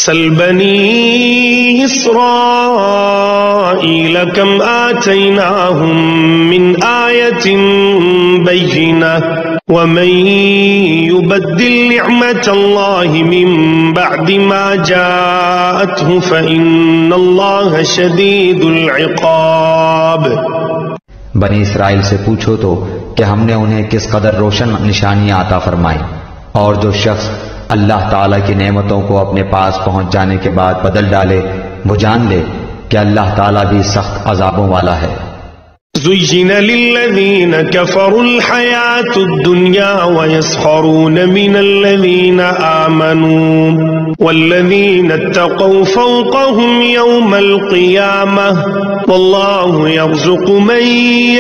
سل بنی اسرائیل کم آتیناہم من آیت بینہ ومن یبدل نعمت اللہ من بعد ما جاءتہ فإن اللہ شدید العقاب۔ بنی اسرائیل سے پوچھو تو کہ ہم نے انہیں کس قدر روشن نشانیاں عطا فرمائیں، اور جو شخص اللہ تعالیٰ کی نعمتوں کو اپنے پاس پہنچ جانے کے بعد بدل ڈالے وہ جان لے کہ اللہ تعالیٰ بھی سخت عذابوں والا ہے۔ زُيِّنَ لِلَّذِينَ كَفَرُوا الْحَيَاةُ الدُّنْيَا وَيَسْخَرُونَ مِنَ الَّذِينَ آمَنُوا وَالَّذِينَ اتَّقَوْا فَوْقَهُمْ يَوْمَ الْقِيَامَةِ وَاللَّهُ يَرْزُقُ مَن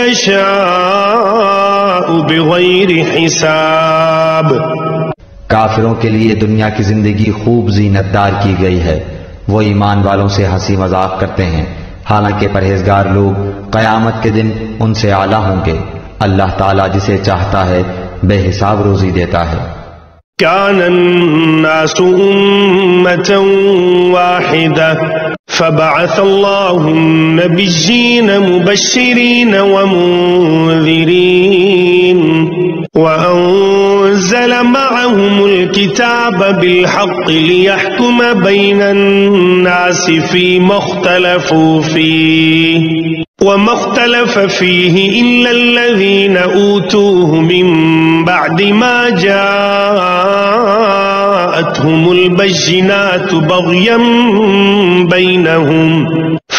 يَشَاءُ بِغَيْرِ حِسَابٍ۔ کافروں کے لیے دنیا کی زندگی خوب زینت دار کی گئی ہے، وہ ایمان والوں سے ہنسی مذاق کرتے ہیں، حالانکہ پرہیزگار لوگ قیامت کے دن ان سے اعلیٰ ہوں گے۔ اللہ تعالیٰ جسے چاہتا ہے بے حساب روزی دیتا ہے۔ كان الناس أمة واحدة فبعث الله النبيين مبشرين ومنذرين وأنزل معهم الكتاب بالحق ليحكم بين الناس فيما اختلفوا فيه وما اختلف فيه إلا الذين أوتوه من بعد ما جاءتهم البينات بغيا بينهم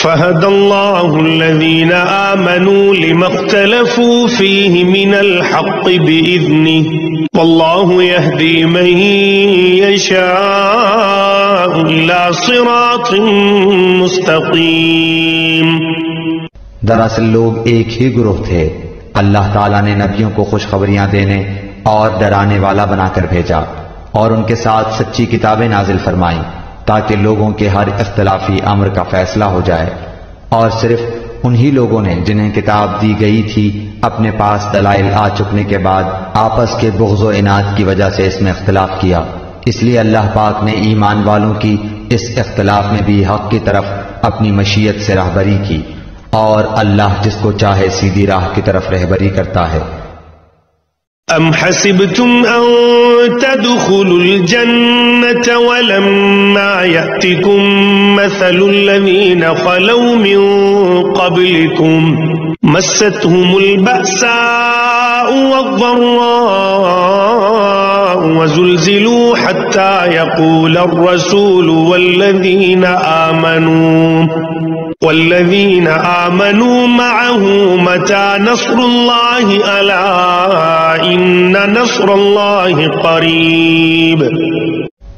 فهدى الله الذين آمنوا لما اختلفوا فيه من الحق بإذنه والله يهدي من يشاء إلى صراط مستقيم۔ دراصل لوگ ایک ہی گروہ تھے، اللہ تعالیٰ نے نبیوں کو خوشخبریاں دینے اور ڈرانے والا بنا کر بھیجا اور ان کے ساتھ سچی کتابیں نازل فرمائیں تاکہ لوگوں کے ہر اختلافی امر کا فیصلہ ہو جائے، اور صرف انہی لوگوں نے جنہیں کتاب دی گئی تھی اپنے پاس دلائل آ چکنے کے بعد آپس کے بغض و عناد کی وجہ سے اس میں اختلاف کیا، اس لیے اللہ پاک نے ایمان والوں کی اس اختلاف میں بھی حق کی طرف اپنی مشیت سے راہبری کی، اور اللہ جس کو چاہے سیدھی راہ کی طرف رہبری کرتا ہے۔ ام حسبتم ان تدخلوا الجنة ولما يأتكم مثل الذين خلوا من قبلكم مستهم البأساء والضراء وزلزلوا حتى يقول الرسول والذين آمنوا معه متى نصر الله ألا إن نصر الله قريب۔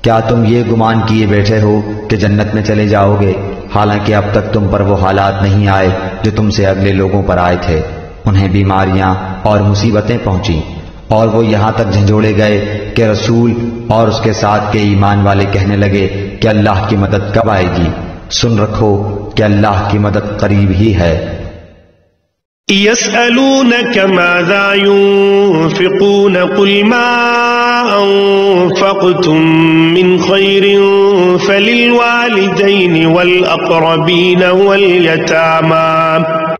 کیا تم یہ گمان کیے بیٹھے ہو کہ جنت میں چلے جاؤ گے، حالانکہ اب تک تم پر وہ حالات نہیں آئے جو تم سے اگلے لوگوں پر آئے تھے، انہیں بیماریاں اور مصیبتیں پہنچیں، اور وہ یہاں تک جھنجھوڑے گئے کہ رسول اور اس کے ساتھ کے ایمان والے کہنے لگے کہ اللہ کی مدد کب آئے گی؟ سن رکھو کہ اللہ کی مدد قریب ہی ہے۔ يسألونك ماذا ينفقون قل ما أنفقتم من خير فللوالدين والأقربين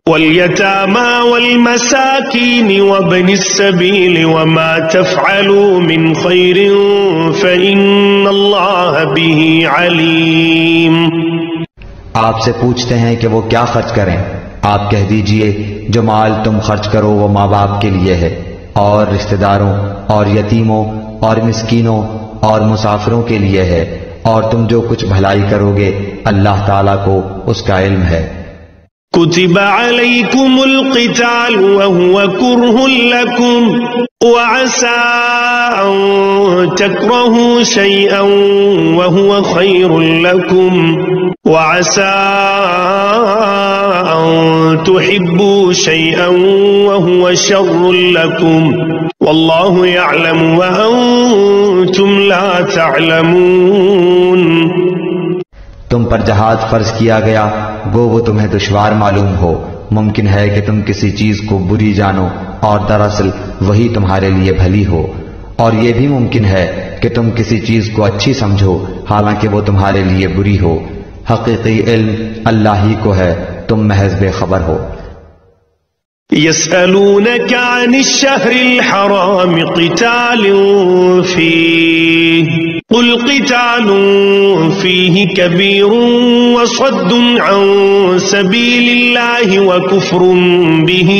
واليتامى والمساكين وابن السبيل وما تفعلوا من خير فإن الله به عليم۔ آپ سے پوچھتے ہیں کہ وہ کیا خرچ کریں، آپ کہہ دیجئے جو مال تم خرچ کرو وہ ماں باپ کے لیے ہے، اور رشتہ داروں اور یتیموں اور مسکینوں اور مسافروں کے لیے ہے، اور تم جو کچھ بھلائی کرو گے اللہ تعالیٰ کو اس کا علم ہے۔ كتب عليكم القتال وهو كره لكم وعسى أن تكرهوا شيئا وهو خير لكم وعسى أن تحبوا شيئا وهو شر لكم والله يعلم وأنتم لا تعلمون۔ تم پر جہاد فرض کیا گیا گو وہ تمہیں دشوار معلوم ہو، ممکن ہے کہ تم کسی چیز کو بری جانو اور دراصل وہی تمہارے لیے بھلی ہو، اور یہ بھی ممکن ہے کہ تم کسی چیز کو اچھی سمجھو حالانکہ وہ تمہارے لیے بری ہو۔ حقیقی علم اللہ ہی کو ہے، تم محض بے خبر ہو۔ يسألونك عن الشهر الحرام قتال فيه قل قتال فيه كبير وصد عن سبيل الله وكفر به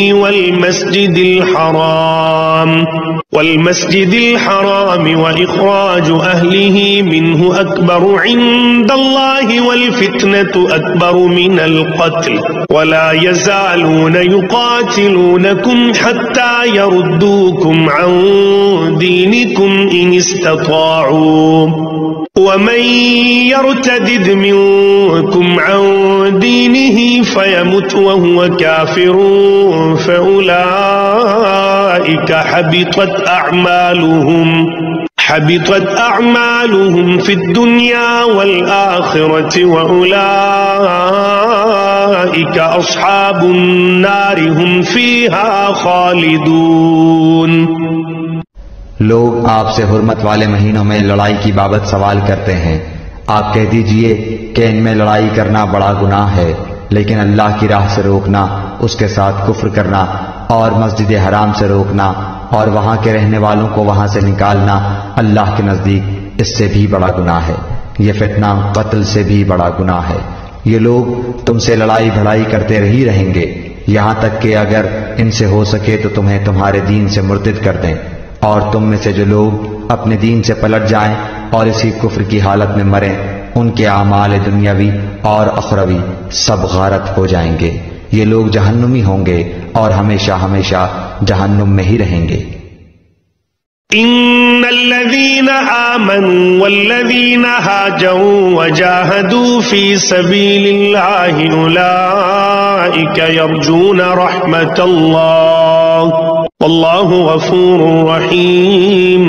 والمسجد الحرام وإخراج أهله منه أكبر عند الله والفتنة أكبر من القتل ولا يزالون يقاتلونكم حتى يردوكم عن دينكم إن استطاعوا ومن يرتدد منكم عن دينه فيمت وهو كافر فأولئك حبطت أعمالهم في الدنيا والآخرة وأولئك أصحاب النار هم فيها خالدون۔ لوگ آپ سے حرمت والے مہینوں میں لڑائی کی بابت سوال کرتے ہیں، آپ کہہ دیجئے کہ ان میں لڑائی کرنا بڑا گناہ ہے، لیکن اللہ کی راہ سے روکنا، اس کے ساتھ کفر کرنا اور مسجد حرام سے روکنا اور وہاں کے رہنے والوں کو وہاں سے نکالنا اللہ کے نزدیک اس سے بھی بڑا گناہ ہے، یہ فتنہ قتل سے بھی بڑا گناہ ہے۔ یہ لوگ تم سے لڑائی بھڑائی کرتے ہی رہیں گے یہاں تک کہ اگر ان سے ہو سکے تو تمہیں تمہارے دین سے مرتد کر دیں، اور تم میں سے جو لوگ اپنے دین سے پلٹ جائیں اور اسی کفر کی حالت میں مریں ان کے اعمال دنیاوی اور اخروی سب غارت ہو جائیں گے، یہ لوگ جہنمی ہوں گے اور ہمیشہ ہمیشہ جہنم میں ہی رہیں گے۔ ان الذين آمنوا والذين هاجروا وجاهدوا في سبيل الله اولئك يرجون رحمة الله والله غفور رحيم۔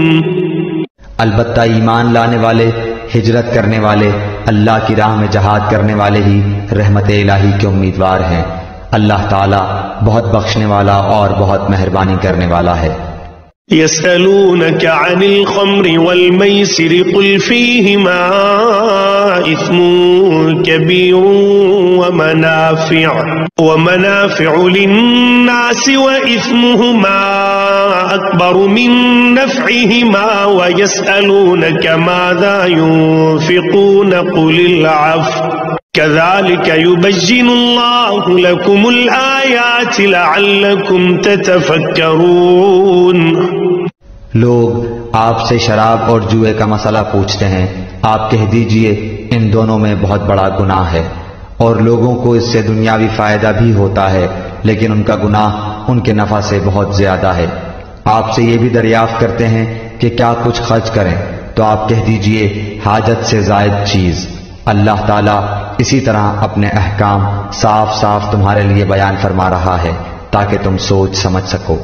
البتہ ایمان لانے والے، ہجرت کرنے والے، اللہ کی راہ میں جہاد کرنے والے ہی رحمت الہی کے امیدوار ہیں، اللہ تعالی بہت بخشنے والا اور بہت مہربانی کرنے والا ہے۔ يسألونك عن الخمر والميسر قل فيهما إثم كبير ومنافع للناس وإثمهما أكبر من نفعهما ويسألونك ماذا ينفقون قل العفو كذلك يبين الله لكم الآيات لعلكم تتفكرون۔ لوگ آپ سے شراب اور جوئے کا مسئلہ پوچھتے ہیں، آپ کہہ دیجئے ان دونوں میں بہت بڑا گناہ ہے، اور لوگوں کو اس سے دنیاوی فائدہ بھی ہوتا ہے، لیکن ان کا گناہ ان کے نفع سے بہت زیادہ ہے۔ آپ سے یہ بھی دریافت کرتے ہیں کہ کیا کچھ خرچ کریں، تو آپ کہہ دیجئے حاجت سے زائد چیز۔ اللہ تعالیٰ اسی طرح اپنے احکام صاف صاف تمہارے لیے بیان فرما رہا ہے تاکہ تم سوچ سمجھ سکو۔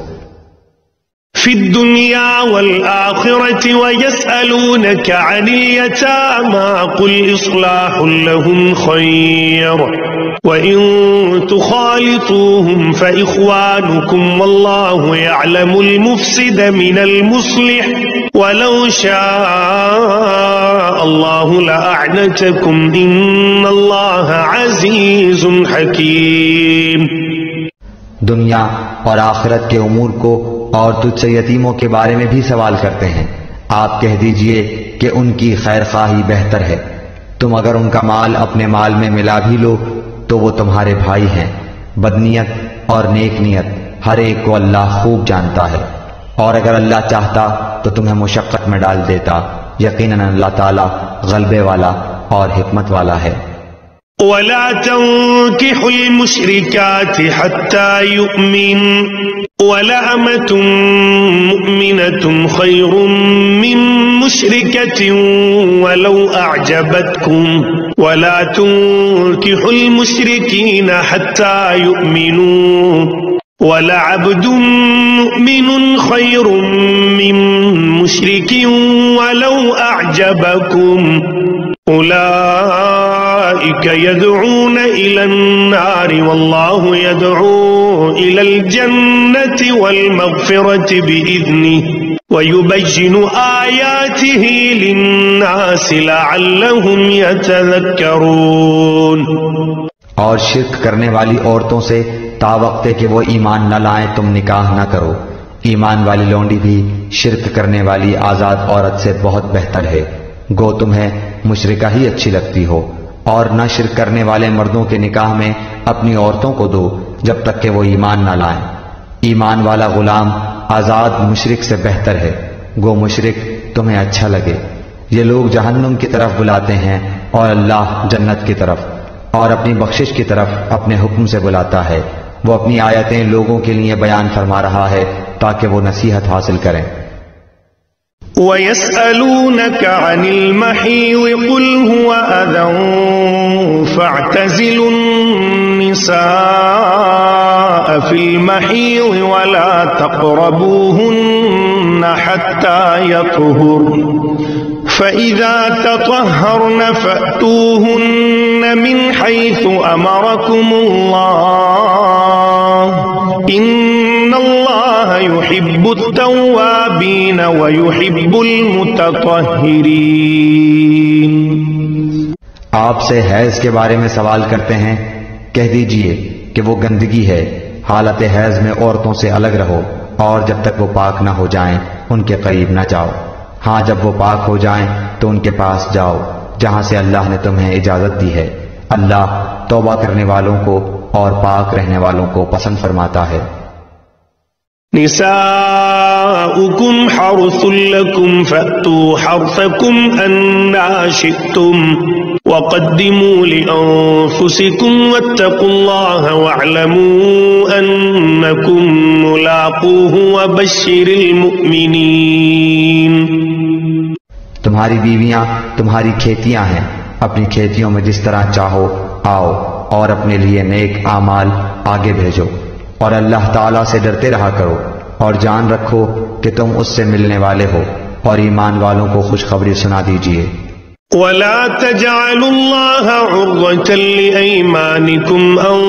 فی الدنیا والآخرة ويسألونك عن اليتامى قل إصلاح لهم خير وإن تخالطوهم فإخوانكم والله يعلم المفسد من المصلح ولو شاء الله لأعنتكم إن الله عزيز حكيم۔ دنیا اور آخرت کے امور کو اور تجھ سے یتیموں کے بارے میں بھی سوال کرتے ہیں، آپ کہہ دیجئے کہ ان کی خیر خواہی بہتر ہے، تم اگر ان کا مال اپنے مال میں ملا بھی لو تو وہ تمہارے بھائی ہیں، بدنیت اور نیک نیت ہر ایک کو اللہ خوب جانتا ہے، اور اگر اللہ چاہتا تو تمہیں مشقت میں ڈال دیتا، یقیناً اللہ تعالیٰ غلبے والا اور حکمت والا ہے۔ ولا تنكحوا المشركات حتى يؤمن ولأمة مؤمنة خير من مشركة ولو أعجبتكم ولا تنكحوا المشركين حتى يؤمنوا ولعبد مؤمن خير من مشرك ولو أعجبكم أولئك يدعون إلى النار والله يدعو إلى الجنة والمغفرة بإذنه وَيُبَيِّنُ آيَاتِهِ لِلنَّاسِ لَعَلَّهُمْ يَتَذَكَّرُونَ۔ اور شرک کرنے والی عورتوں سے تاوقتے کہ وہ ایمان نہ لائیں تم نکاح نہ کرو۔ ایمان والی لونڈی بھی شرک کرنے والی آزاد عورت سے بہت بہتر ہے، گو تمہیں مشرکہ ہی اچھی لگتی ہو۔ اور نہ شرک کرنے والے مردوں کے نکاح میں اپنی عورتوں کو دو جب تک کہ وہ ایمان نہ لائیں۔ ایمان والا غلام آزاد مشرک سے بہتر ہے، گو مشرک تمہیں اچھا لگے۔ یہ لوگ جہنم کی طرف بلاتے ہیں اور اللہ جنت کی طرف، اور اپنی بخشش کی طرف اپنے حکم سے بلاتا ہے۔ وہ اپنی آیتیں لوگوں کے لیے بیان فرما رہا ہے تاکہ وہ نصیحت حاصل کریں۔ وَيَسْأَلُونَكَ عَنِ الْمَحِيضِ قُلْ هُوَ أَذًى فَاعْتَزِلُوا النِّسَاءَ فِي الْمَحِيضِ وَلَا تَقْرَبُوهُنَّ حَتَّى يَطْهُرْنَ فَإِذَا تَطَهَّرْنَ فَأْتُوهُنَّ مِنْ حَيْثُ أَمَرَكُمُ اللَّهُ إِنَّ اللَّهَ يُحِبُّ التَّوَّابِينَ وَيُحِبُّ الْمُتَطَهِّرِينَ۔ آپ سے حیض کے بارے میں سوال کرتے ہیں، کہہ دیجئے کہ وہ گندگی ہے، حالت حیض میں عورتوں سے الگ رہو، اور جب تک وہ پاک نہ ہو جائیں ان کے قریب نہ جاؤ۔ ہاں جب وہ پاک ہو جائیں تو ان کے پاس جاؤ جہاں سے اللہ نے تمہیں اجازت دی ہے۔ اللہ توبہ کرنے والوں کو اور پاک رہنے والوں کو پسند فرماتا ہے۔ نساؤکم حرث لکم فأتوا حرثکم انا شئتم وقدموا لأنفسکم واتقوا اللہ واعلموا انکم ملاقوہ وبشر المؤمنین۔ تمہاری بیویاں تمہاری کھیتیاں ہیں، اپنی کھیتیوں میں جس طرح چاہو آؤ، اور اپنے لیے نیک اعمال آگے بھیجو، اور اللہ تعالیٰ سے ڈرتے رہا کرو، اور جان رکھو کہ تم اس سے ملنے والے ہو، اور ایمان والوں کو خوشخبری سنا دیجیے۔ وَلَا تَجْعَلُوا اللَّهَ عُرْضَةً لِأَيْمَانِكُمْ أَن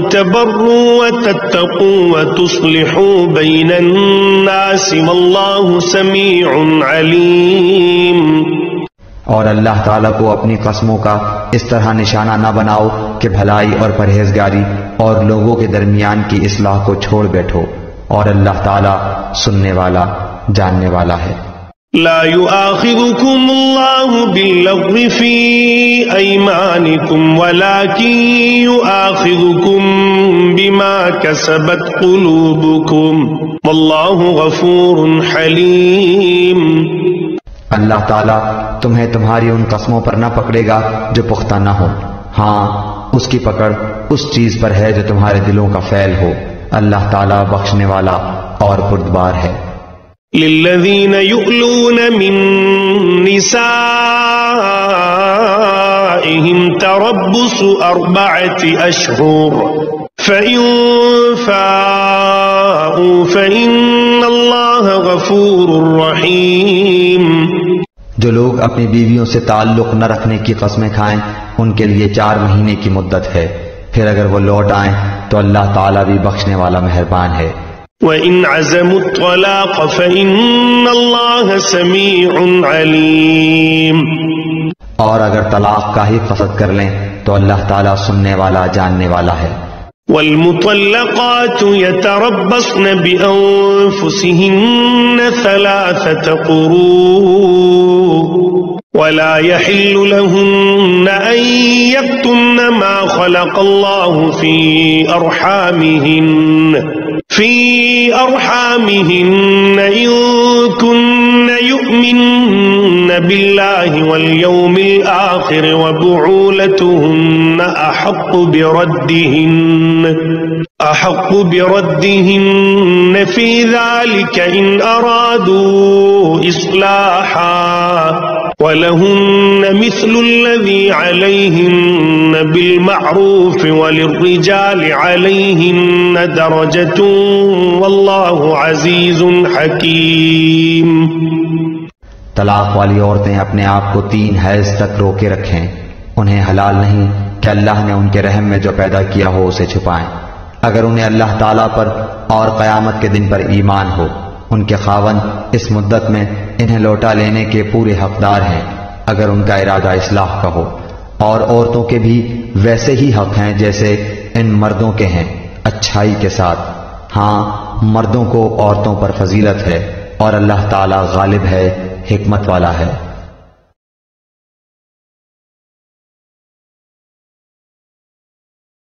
تَبَرُّوا وَتَتَّقُوا وَتُصْلِحُوا بَيْنَ النَّاسِ وَاللَّهُ سَمِيعٌ عَلِيمٌ۔ اور اللہ تعالیٰ کو اپنی قسموں کا اس طرح نشانہ نہ بناؤ کہ بھلائی اور پرہیزگاری اور لوگوں کے درمیان کی اصلاح کو چھوڑ بیٹھو، اور اللہ تعالیٰ سننے والا جاننے والا ہے۔ لا يؤاخذكم الله باللغو في أيمانكم ولكن يؤاخذكم بما كسبت قلوبكم والله غفور حليم۔ اللہ تعالیٰ تمہیں تمہاری ان قسموں پر نہ پکڑے گا جو پختہ نہ ہو، ہاں اس کی پکڑ اس چیز پر ہے جو تمہارے دلوں کا فعل ہو۔ اللہ تعالیٰ بخشنے والا اور بردبار ہے۔ للذین یؤلون من نسائهم تربص 4 أشهر فإن فاءوا فإن اللہ غفور رحیم۔ جو لوگ اپنی بیویوں سے تعلق نہ رکھنے کی قسمیں کھائیں ان کے لیے 4 مہینے کی مدت ہے، پھر اگر وہ لوٹ آئیں تو اللہ تعالیٰ بھی بخشنے والا مہربان ہے۔ وَإِنْ عَزَمُوا الطَّلَاقَ فَإِنَّ اللَّهَ سَمِيعٌ عَلِيمٌ۔ اور اگر طلاق کا ہی قصد کر لیں تو اللہ تعالیٰ سننے والا جاننے والا ہے۔ وَالْمُطَلَّقَاتُ يَتَرَبَّصْنَ بِأَنفُسِهِنَّ 3 قُرُوءٍ وَلَا يَحِلُّ لَهُنَّ أَن يَكْتُمْنَ مَا خَلَقَ اللَّهُ فِي أَرْحَامِهِنَّ إِن كُنَّ يُؤْمِنَّ بِاللَّهِ وَالْيَوْمِ الْآخِرِ وَبُعُولَتُهُنَّ أَحَقُّ بِرَدِّهِنَّ فِي ذَلِكَ إِنْ أَرَادُوا إِصْلَاحًا وَلَهُنَّ مِثْلُ الَّذِي عَلَيْهِنَّ بِالْمَعْرُوفِ وَلِلرِّجَالِ عَلَيْهِنَّ دَرَجَةٌ وَاللَّهُ عَزِيزٌ حَكِيمٌ۔ طلاق والی عورتیں اپنے آپ کو 3 حیض تک روکے رکھیں، انہیں حلال نہیں کہ اللہ نے ان کے رحم میں جو پیدا کیا ہو اسے چھپائیں، اگر انہیں اللہ تعالیٰ پر اور قیامت کے دن پر ایمان ہو، ان کے خاوند اس مدت میں انہیں لوٹا لینے کے پورے حقدار ہیں اگر ان کا ارادہ اصلاح کا ہو، اور عورتوں کے بھی ویسے ہی حق ہیں جیسے ان مردوں کے ہیں، اچھائی کے ساتھ۔ ہاں، مردوں کو عورتوں پر فضیلت ہے، اور اللہ تعالی غالب ہے، حکمت والا ہے۔